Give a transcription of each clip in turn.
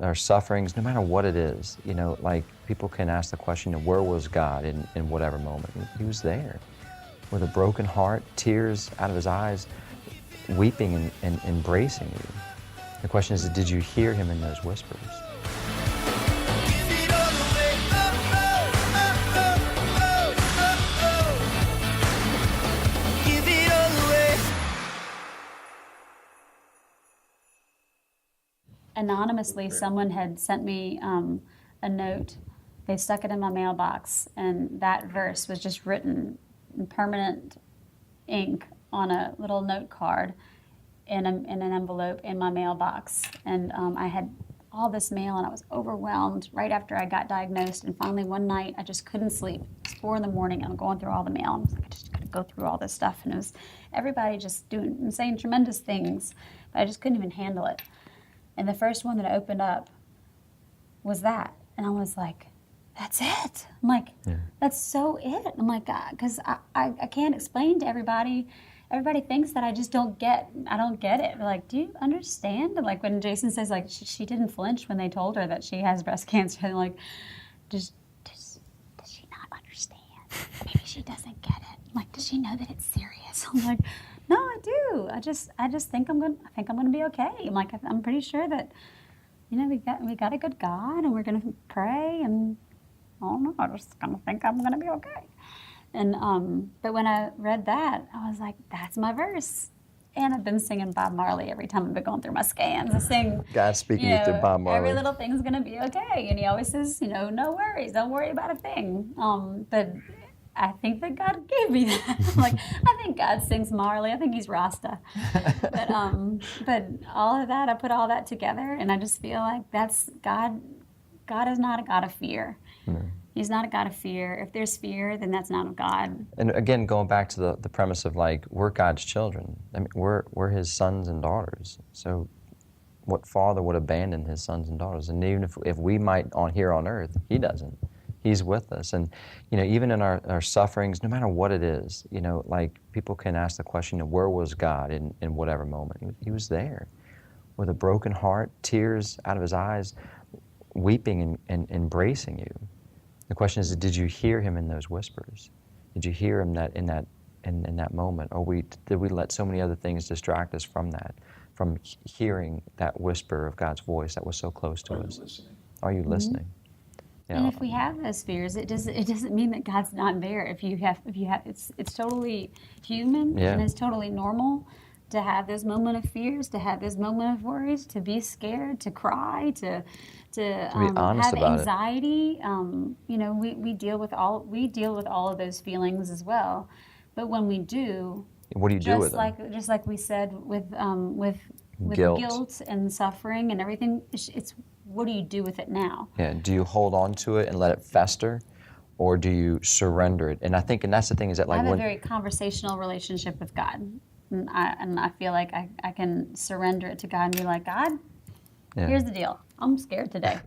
our sufferings, no matter what it is, like people can ask the question, where was God in whatever moment? He was there with a broken heart, tears out of his eyes, weeping and embracing you. The question is, did you hear him in those whispers? Anonymously, someone had sent me a note. They stuck it in my mailbox, and that verse was just written in permanent ink on a little note card in an envelope in my mailbox. And I had all this mail, and I was overwhelmed right after I got diagnosed. And finally, one night, I just couldn't sleep. It's 4 in the morning, and I'm going through all the mail. I was like, I just got to go through all this stuff. And it was everybody just doing and saying tremendous things, but I just couldn't even handle it. And the first one that I opened up was that. And I was like, that's it. I'm like, That's so it. I'm like, God, because I can't explain to everybody. Everybody thinks that I just don't get it. They're like, do you understand? And like when Jason says, like, she didn't flinch when they told her that she has breast cancer. And like, does she not understand? Maybe she doesn't get it. I'm like, does she know that it's serious? I'm like, no, I do. I just think I'm gonna be okay. I'm like, I'm pretty sure that, we got a good God, and we're gonna pray, and I don't know, I just kind of think I'm gonna be okay. And but when I read that, I was like, that's my verse. And I've been singing Bob Marley every time I've been going through my scans. I sing, God speaking you through Bob Marley. Every little thing's gonna be okay. And he always says, no worries, don't worry about a thing. But I think that God gave me that. Like, I think God sings Marley. I think he's Rasta. But all of that, I put all that together, and I just feel like that's God. God is not a God of fear. No. He's not a God of fear. If there's fear, then that's not of God. And again, going back to the premise of like, we're God's children. I mean, we're his sons and daughters. So what father would abandon his sons and daughters? And even if we might here on earth, he doesn't. He's with us. And, even in our sufferings, no matter what it is, like people can ask the question, where was God in whatever moment? He was there with a broken heart, tears out of his eyes, weeping and embracing you. The question is, did you hear him in those whispers? Did you hear him in that moment? Or did we let so many other things distract us from that, from hearing that whisper of God's voice that was so close to us? Listening? Are you listening? And if we have those fears, it doesn't mean that God's not there. If you have, it's totally human and it's totally normal to have those moment of fears, to have those moment of worries, to be scared, to cry, to have anxiety. We deal with all of those feelings as well. But when we do, what do you do with them? Just like we said with guilt and suffering and everything, it's what do you do with it now? Yeah. Do you hold on to it and let it fester, or do you surrender it? And that's the thing, is that like I have a very conversational relationship with God, and I feel like I can surrender it to God and be like, God, here's the deal. I'm scared today.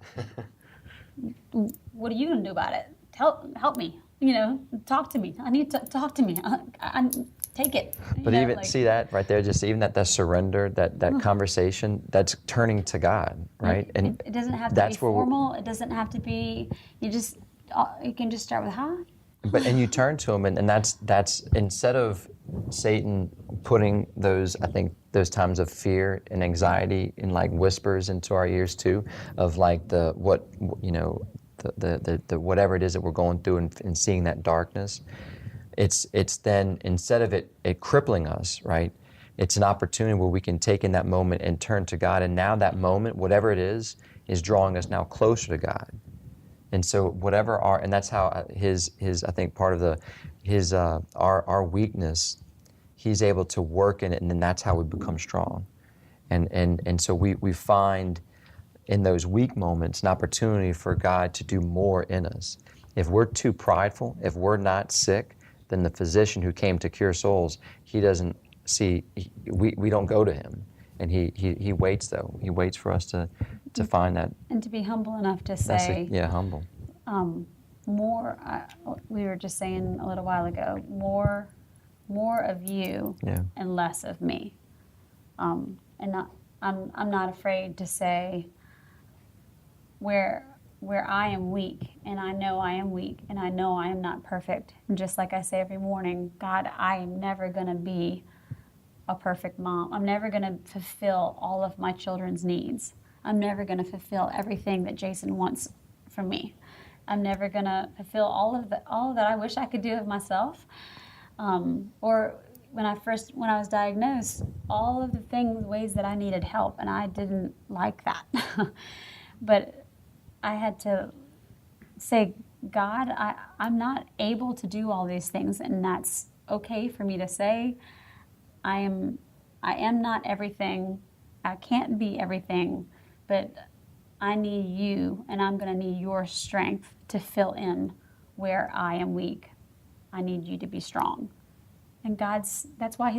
What are you gonna do about it? Help me. Talk to me. I need to talk to me. I take it. But see that right there, just even that surrender, that conversation, that's turning to God, right? And it doesn't have to be formal. It doesn't have to be, you can just start with, hi. And you turn to him, and that's instead of Satan putting those times of fear and anxiety and like whispers into our ears too, of like the whatever it is that we're going through and seeing that darkness. It's then, instead of it crippling us, right, it's an opportunity where we can take in that moment and turn to God, and now that moment, whatever it is drawing us now closer to God. And so and that's how his I think part of our weakness, he's able to work in it, and then that's how we become strong. And so we find in those weak moments an opportunity for God to do more in us. If we're too prideful, if we're not sick, then the physician who came to cure souls, we don't go to him. And he waits, though. He waits for us to find that. And to be humble enough to say, humble. More, we were just saying a little while ago, more of you and less of me. I'm not afraid to say, where I am weak, and I know I am weak, and I know I am not perfect. And just like I say every morning, God, I am never going to be a perfect mom. I'm never going to fulfill all of my children's needs. I'm never going to fulfill everything that Jason wants from me. I'm never going to fulfill all that I wish I could do of myself. Or when I was diagnosed, all of the ways that I needed help, and I didn't like that. But I had to say, God, I'm not able to do all these things, and that's okay for me to say. I am not everything. I can't be everything, but I need you, and I'm going to need your strength to fill in where I am weak. I need you to be strong. And that's why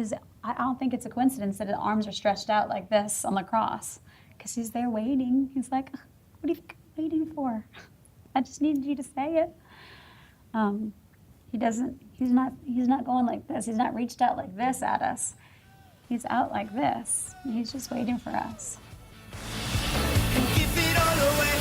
I don't think it's a coincidence that his arms are stretched out like this on the cross, because he's there waiting. He's like, what do you think I'm waiting for? I just needed you to say it. He's not going like this. He's not reached out like this at us. He's out like this. He's just waiting for us. Give it all away.